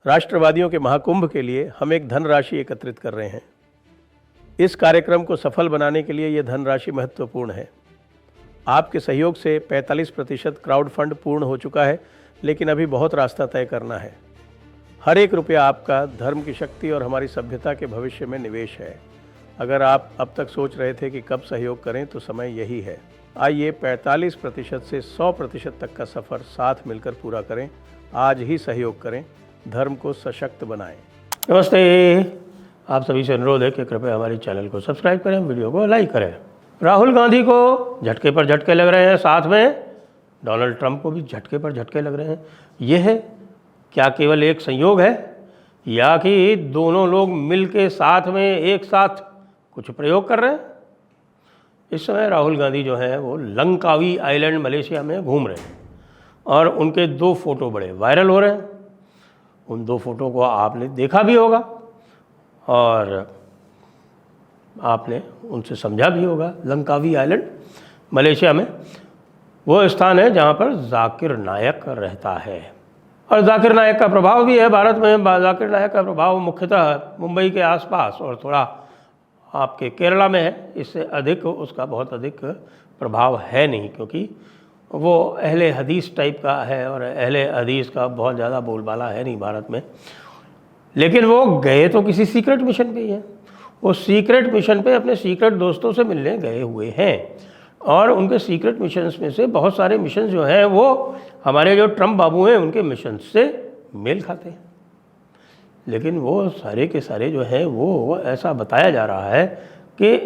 राष्ट्रवादियों के महाकुंभ के लिए हम एक धनराशि एकत्रित कर रहे हैं। इस कार्यक्रम को सफल बनाने के लिए यह धनराशि महत्वपूर्ण है। आपके सहयोग से 45% क्राउड फंड पूर्ण हो चुका है, लेकिन अभी बहुत रास्ता तय करना है। हर एक रुपया आपका धर्म की शक्ति और हमारी सभ्यता के भविष्य में निवेश है। अगर आप अब तक सोच रहे थे कि कब सहयोग करें, तो समय यही है। आइए 45% से 100% तक का सफ़र साथ मिलकर पूरा करें। आज ही सहयोग करें, धर्म को सशक्त बनाएं। नमस्ते, आप सभी से अनुरोध है कि कृपया हमारे चैनल को सब्सक्राइब करें, वीडियो को लाइक करें। राहुल गांधी को झटके पर झटके लग रहे हैं, साथ में डोनाल्ड ट्रंप को भी झटके पर झटके लग रहे हैं। यह है क्या केवल एक संयोग है, या कि दोनों लोग मिल के साथ में एक साथ कुछ प्रयोग कर रहे हैं? इस समय राहुल गांधी जो है वो लंकावी आइलैंड मलेशिया में घूम रहे हैं और उनके 2 फोटो बड़े वायरल हो रहे हैं। उन 2 फोटो को आपने देखा भी होगा और आपने उनसे समझा भी होगा। लंकावी आइलैंड मलेशिया में वो स्थान है जहाँ पर जाकिर नायक रहता है, और जाकिर नायक का प्रभाव भी है भारत में। जाकिर नायक का प्रभाव मुख्यतः मुंबई के आसपास और थोड़ा आपके केरला में है। इससे अधिक उसका बहुत अधिक प्रभाव है नहीं, क्योंकि वो अहले हदीस टाइप का है और अहले हदीस का बहुत ज़्यादा बोलबाला है नहीं भारत में। लेकिन वो गए तो किसी सीक्रेट मिशन पे ही हैं। वो सीक्रेट मिशन पे अपने सीक्रेट दोस्तों से मिलने गए हुए हैं, और उनके सीक्रेट मिशंस में से बहुत सारे मिशन जो हैं वो हमारे जो ट्रंप बाबू हैं उनके मिशन से मेल खाते हैं। लेकिन वो सारे के सारे जो हैं वो ऐसा बताया जा रहा है कि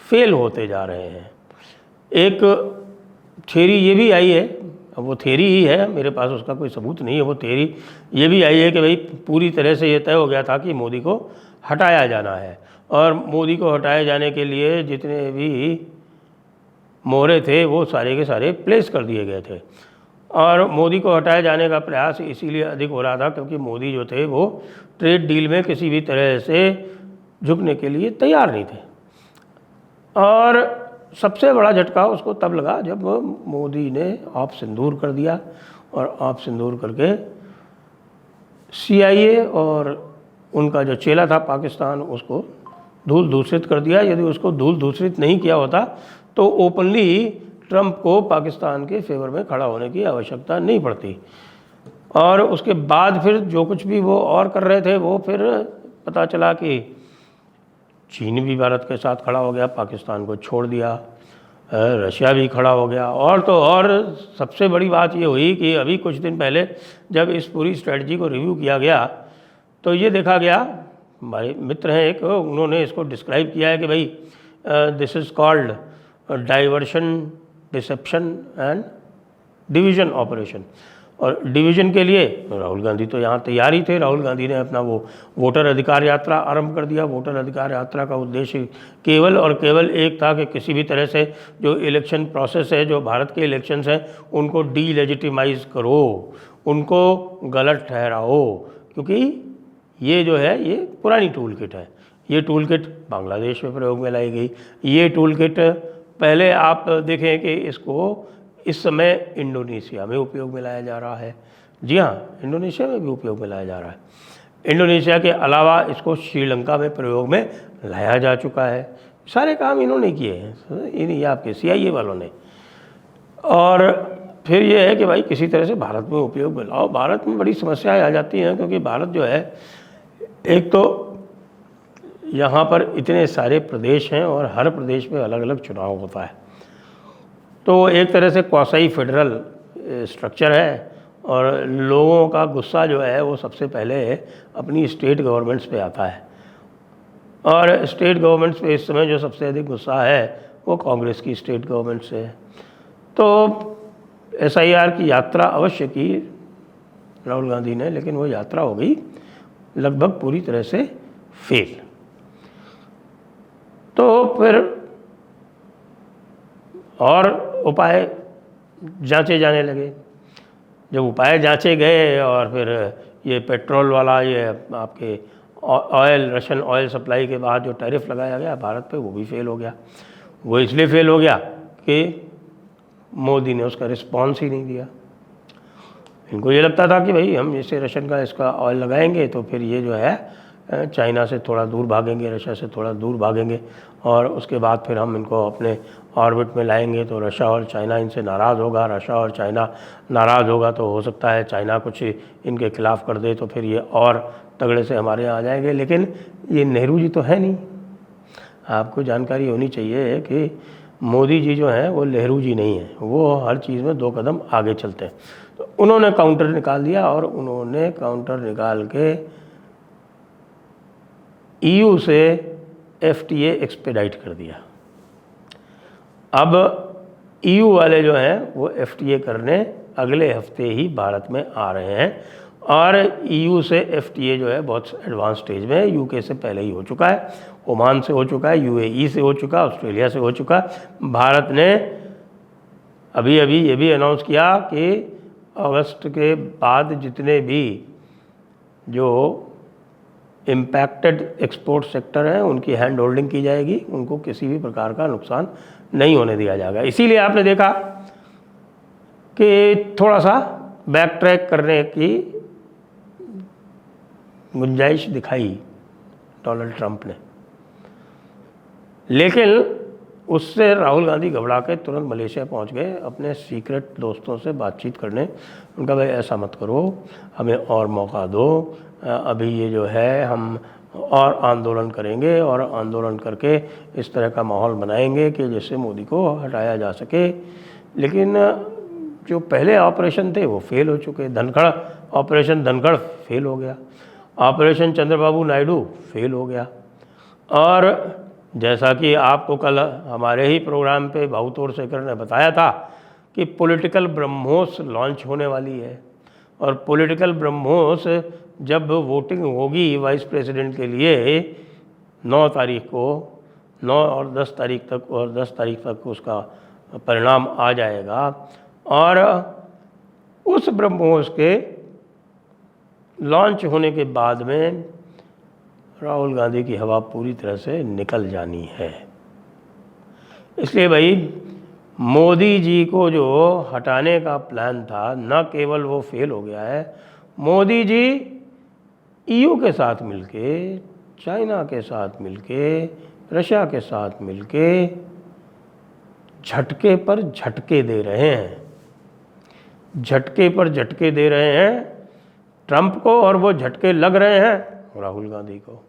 फेल होते जा रहे हैं। एक थ्योरी ये भी आई है, अब वो थ्योरी ही है, मेरे पास उसका कोई सबूत नहीं है। वो थ्योरी ये भी आई है कि भाई पूरी तरह से ये तय हो गया था कि मोदी को हटाया जाना है, और मोदी को हटाए जाने के लिए जितने भी मोहरे थे वो सारे के सारे प्लेस कर दिए गए थे। और मोदी को हटाए जाने का प्रयास इसीलिए अधिक हो रहा था क्योंकि मोदी जो थे वो ट्रेड डील में किसी भी तरह से झुकने के लिए तैयार नहीं थे। और सबसे बड़ा झटका उसको तब लगा जब मोदी ने आप सिंदूर कर दिया, और आप सिंदूर करके CIA और उनका जो चेला था पाकिस्तान, उसको धूल दूषित कर दिया। यदि उसको धूल दूषित नहीं किया होता तो ओपनली ट्रंप को पाकिस्तान के फेवर में खड़ा होने की आवश्यकता नहीं पड़ती। और उसके बाद फिर जो कुछ भी वो और कर रहे थे, वो फिर पता चला कि चीन भी भारत के साथ खड़ा हो गया, पाकिस्तान को छोड़ दिया, रशिया भी खड़ा हो गया। और तो और सबसे बड़ी बात ये हुई कि अभी कुछ दिन पहले जब इस पूरी स्ट्रेटजी को रिव्यू किया गया तो ये देखा गया, हमारे मित्र हैं एक, उन्होंने इसको डिस्क्राइब किया है कि भाई this is called diversion, dissipation and division operation. और डिवीज़न के लिए राहुल गांधी तो यहाँ तैयार ही थे। राहुल गांधी ने अपना वो वोटर अधिकार यात्रा आरंभ कर दिया। वोटर अधिकार यात्रा का उद्देश्य केवल और केवल एक था कि किसी भी तरह से जो इलेक्शन प्रोसेस है, जो भारत के इलेक्शंस हैं, उनको डीलेजिटिमाइज करो, उनको गलत ठहराओ। क्योंकि ये जो है ये पुरानी टूल किट है। ये टूल किट बांग्लादेश में प्रयोग में लाई गई। ये टूल किट पहले आप देखें कि इसको इस समय इंडोनेशिया में उपयोग में लाया जा रहा है। जी हाँ, इंडोनेशिया में भी उपयोग में लाया जा रहा है। इंडोनेशिया के अलावा इसको श्रीलंका में प्रयोग में लाया जा चुका है। सारे काम इन्होंने किए हैं, ये आपके CIA वालों ने। और फिर ये है कि भाई किसी तरह से भारत में उपयोग में लाओ। भारत में बड़ी समस्याएं आ जाती हैं, क्योंकि भारत जो है, एक तो यहाँ पर इतने सारे प्रदेश हैं और हर प्रदेश में अलग अलग चुनाव होता है, तो एक तरह से क्वासी फेडरल स्ट्रक्चर है। और लोगों का गुस्सा जो है वो सबसे पहले अपनी स्टेट गवर्नमेंट्स पे आता है, और स्टेट गवर्नमेंट्स पे इस समय जो सबसे अधिक गुस्सा है वो कांग्रेस की स्टेट गवर्नमेंट से है। तो SIR की यात्रा अवश्य की राहुल गांधी ने, लेकिन वो यात्रा हो गई लगभग पूरी तरह से फेल। तो फिर और उपाय जांचे जाने लगे। जब उपाय जांचे गए और फिर ये पेट्रोल वाला, ये आपके ऑयल, रशियन ऑयल सप्लाई के बाद जो टैरिफ लगाया गया भारत पे, वो भी फेल हो गया। वो इसलिए फेल हो गया कि मोदी ने उसका रिस्पॉन्स ही नहीं दिया। इनको ये लगता था कि भाई हम इसे रशियन का इसका ऑयल लगाएंगे तो फिर ये जो है चाइना से थोड़ा दूर भागेंगे, रशिया से थोड़ा दूर भागेंगे, और उसके बाद फिर हम इनको अपने ऑर्बिट में लाएंगे तो रशिया और चाइना इनसे नाराज़ होगा, रशिया और चाइना नाराज़ होगा तो हो सकता है चाइना कुछ इनके खिलाफ़ कर दे तो फिर ये और तगड़े से हमारे यहाँ आ जाएंगे। लेकिन ये नेहरू जी तो है नहीं। आपको जानकारी होनी चाहिए कि मोदी जी जो हैं वो नेहरू जी नहीं हैं, वो हर चीज़ में 2 कदम आगे चलते हैं। तो उन्होंने काउंटर निकाल दिया और उन्होंने काउंटर निकाल के EU से FTA एक्सपेडाइट कर दिया। अब EU वाले जो हैं वो FTA करने अगले हफ्ते ही भारत में आ रहे हैं, और EU से FTA जो है बहुत एडवांस स्टेज में है। UK से पहले ही हो चुका है, ओमान से हो चुका है, UAE से हो चुका है, ऑस्ट्रेलिया से हो चुका है। भारत ने अभी अभी ये भी अनाउंस किया कि अगस्त के बाद जितने भी जो इम्पैक्टेड एक्सपोर्ट सेक्टर हैं उनकी हैंड होल्डिंग की जाएगी, उनको किसी भी प्रकार का नुकसान नहीं होने दिया जाएगा। इसीलिए आपने देखा कि थोड़ा सा बैक ट्रैक करने की गुंजाइश दिखाई डोनाल्ड ट्रंप ने, लेकिन उससे राहुल गांधी घबरा के तुरंत मलेशिया पहुंच गए अपने सीक्रेट दोस्तों से बातचीत करने। उनका भाई ऐसा मत करो, हमें और मौका दो, अभी ये जो है हम और आंदोलन करेंगे और आंदोलन करके इस तरह का माहौल बनाएंगे कि जिससे मोदी को हटाया जा सके। लेकिन जो पहले ऑपरेशन थे वो फेल हो चुके। धनखड़ ऑपरेशन धनखड़ फेल हो गया, ऑपरेशन चंद्रबाबू नायडू फेल हो गया, और जैसा कि आपको कल हमारे ही प्रोग्राम पे भाऊतोड़ शेखर ने बताया था कि पॉलिटिकल ब्रह्मोस लॉन्च होने वाली है, और पॉलिटिकल ब्रह्मोस जब वोटिंग होगी वाइस प्रेसिडेंट के लिए 9 तारीख को, 9 और 10 तारीख तक उसका परिणाम आ जाएगा, और उस ब्रह्मोस के लॉन्च होने के बाद में राहुल गांधी की हवा पूरी तरह से निकल जानी है। इसलिए भाई मोदी जी को जो हटाने का प्लान था, न केवल वो फेल हो गया है, मोदी जी EU के साथ मिलके, चाइना के साथ मिलके, रशिया के साथ मिलके झटके पर झटके दे रहे हैं, झटके पर झटके दे रहे हैं ट्रंप को, और वो झटके लग रहे हैं राहुल गांधी को।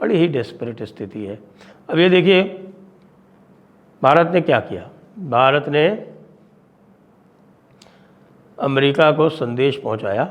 बड़ी ही डेस्परेट स्थिति है। अब ये देखिए भारत ने क्या किया। भारत ने अमेरिका को संदेश पहुंचाया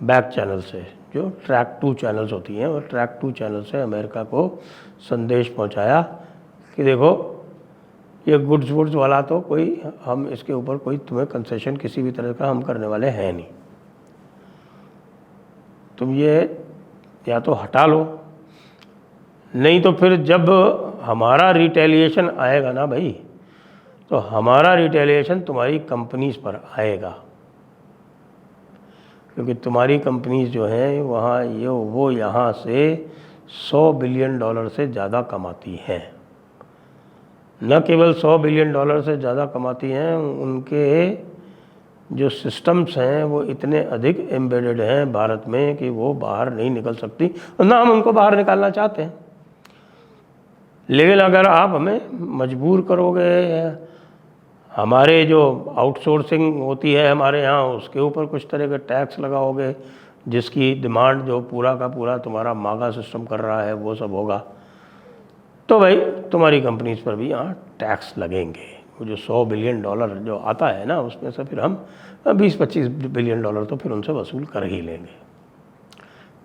बैक चैनल से, जो ट्रैक 2 चैनल्स होती हैं, और ट्रैक 2 चैनल से अमेरिका को संदेश पहुंचाया कि देखो ये गुड्स वाला तो कोई, हम इसके ऊपर कोई तुम्हें कंसेशन किसी भी तरह का हम करने वाले हैं नहीं, तुम ये या तो हटा लो, नहीं तो फिर जब हमारा रिटेलिएशन आएगा ना भाई, तो हमारा रिटेलिएशन तुम्हारी कंपनीज पर आएगा, क्योंकि तुम्हारी कंपनीज जो हैं वहाँ वो यहाँ से $100 बिलियन से ज़्यादा कमाती हैं। न केवल $100 बिलियन से ज़्यादा कमाती हैं, उनके जो सिस्टम्स हैं वो इतने अधिक एम्बेडेड हैं भारत में कि वो बाहर नहीं निकल सकती, और ना हम उनको बाहर निकालना चाहते हैं। लेकिन अगर आप हमें मजबूर करोगे, हमारे जो आउटसोर्सिंग होती है हमारे यहाँ उसके ऊपर कुछ तरह का टैक्स लगाओगे, जिसकी डिमांड जो पूरा का पूरा तुम्हारा मागा सिस्टम कर रहा है वो सब होगा, तो भाई तुम्हारी कंपनीज पर भी यहाँ टैक्स लगेंगे। वो जो $100 बिलियन जो आता है ना, उसमें से फिर हम 20-25 बिलियन तो फिर उनसे वसूल कर ही लेंगे।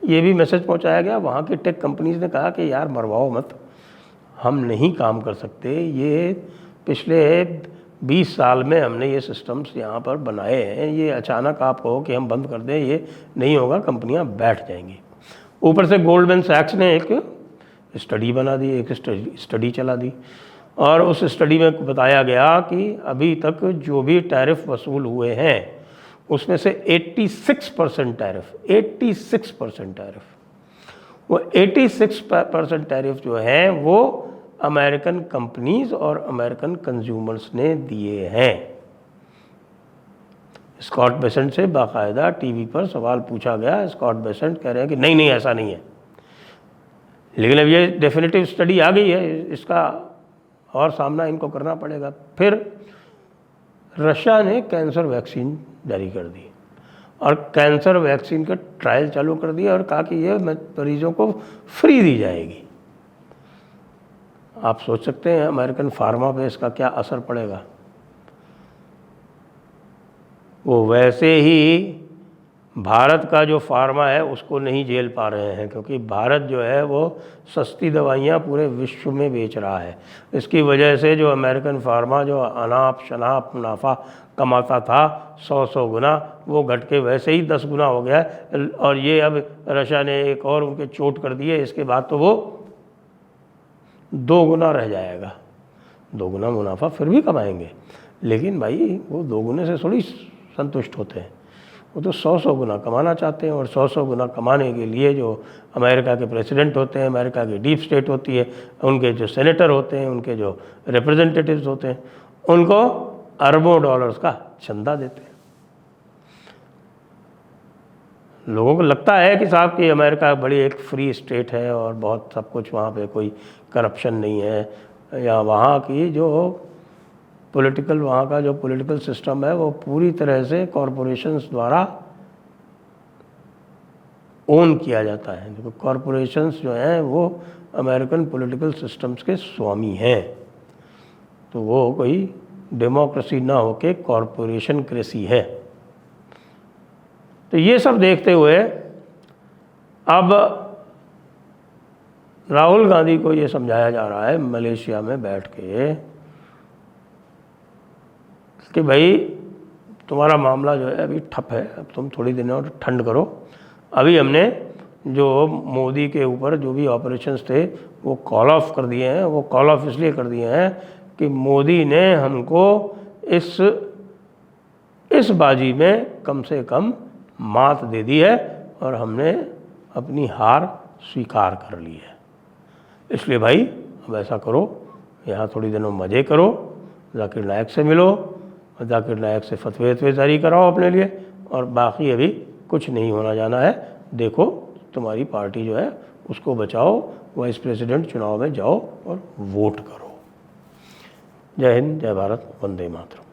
ये भी मैसेज पहुंचाया गया। वहाँ की टेक कंपनीज ने कहा कि यार मरवाओ मत, हम नहीं काम कर सकते, ये पिछले 20 साल में हमने ये सिस्टम्स यहाँ पर बनाए हैं, ये अचानक आप कहो कि हम बंद कर दें, ये नहीं होगा, कंपनियाँ बैठ जाएंगी। ऊपर से गोल्डमैन सैक्स ने एक स्टडी बना दी, एक स्टडी चला दी, और उस स्टडी में बताया गया कि अभी तक जो भी टैरिफ वसूल हुए हैं उसमें से 86% टैरिफ, 86% टैरिफ, वो 86% टैरिफ जो है वो अमेरिकन कंपनीज और अमेरिकन कंज्यूमर्स ने दिए हैं। स्कॉट बेसेंट से बाकायदा टीवी पर सवाल पूछा गया। स्कॉट बेसेंट कह रहे हैं कि नहीं नहीं ऐसा नहीं है, लेकिन अब ये डेफिनेटिव स्टडी आ गई है, इसका और सामना इनको करना पड़ेगा। फिर रशिया ने कैंसर वैक्सीन जारी कर दी और कैंसर वैक्सीन का ट्रायल चालू कर दिया और कहा कि ये मरीजों को फ्री दी जाएगी। आप सोच सकते हैं अमेरिकन फार्मा पे इसका क्या असर पड़ेगा। वो वैसे ही भारत का जो फार्मा है उसको नहीं झेल पा रहे हैं, क्योंकि भारत जो है वो सस्ती दवाइयाँ पूरे विश्व में बेच रहा है। इसकी वजह से जो अमेरिकन फार्मा जो अनाप शनाप मुनाफा कमाता था 100 गुना, वो घट के वैसे ही 10 गुना हो गया है। और ये अब रशिया ने एक और उनके चोट कर दी है, इसके बाद तो वो 2 गुना रह जाएगा। 2 गुना मुनाफा फिर भी कमाएंगे, लेकिन भाई वो 2 गुने से थोड़ी संतुष्ट होते हैं, वो तो 100 गुना कमाना चाहते हैं। और 100 गुना कमाने के लिए जो अमेरिका के प्रेसिडेंट होते हैं, अमेरिका की डीप स्टेट होती है, उनके जो सेनेटर होते हैं, उनके जो रिप्रेजेंटेटिव्स होते हैं, उनको अरबों डॉलर्स का चंदा देते हैं। लोगों को लगता है कि साहब कि अमेरिका बड़ी एक फ्री स्टेट है और बहुत सब कुछ वहाँ पे कोई करप्शन नहीं है, या वहाँ की जो वहाँ का जो पॉलिटिकल सिस्टम है वो पूरी तरह से कॉरपोरेशंस द्वारा ओन किया जाता है। देखो कॉरपोरेशंस जो हैं वो अमेरिकन पॉलिटिकल सिस्टम्स के स्वामी हैं, तो वो कोई डेमोक्रेसी ना होके कॉरपोरेशन क्रेसी है। तो ये सब देखते हुए अब राहुल गांधी को ये समझाया जा रहा है मलेशिया में बैठ के कि भाई तुम्हारा मामला जो है अभी ठप है, अब तुम थोड़ी दिन और ठंड करो। अभी हमने जो मोदी के ऊपर जो भी ऑपरेशंस थे वो कॉल ऑफ कर दिए हैं। वो कॉल ऑफ इसलिए कर दिए हैं कि मोदी ने हमको इस बाजी में कम से कम मात दे दी है और हमने अपनी हार स्वीकार कर ली है। इसलिए भाई अब ऐसा करो, यहाँ थोड़ी दिनों मज़े करो, जाकिर नायक से मिलो, जाकिर नायक से फतवे जारी कराओ अपने लिए, और बाकी अभी कुछ नहीं होना जाना है। देखो तुम्हारी पार्टी जो है उसको बचाओ, वाइस प्रेसिडेंट चुनाव में जाओ और वोट करो। जय हिंद, जय भारत, वंदे मातरम।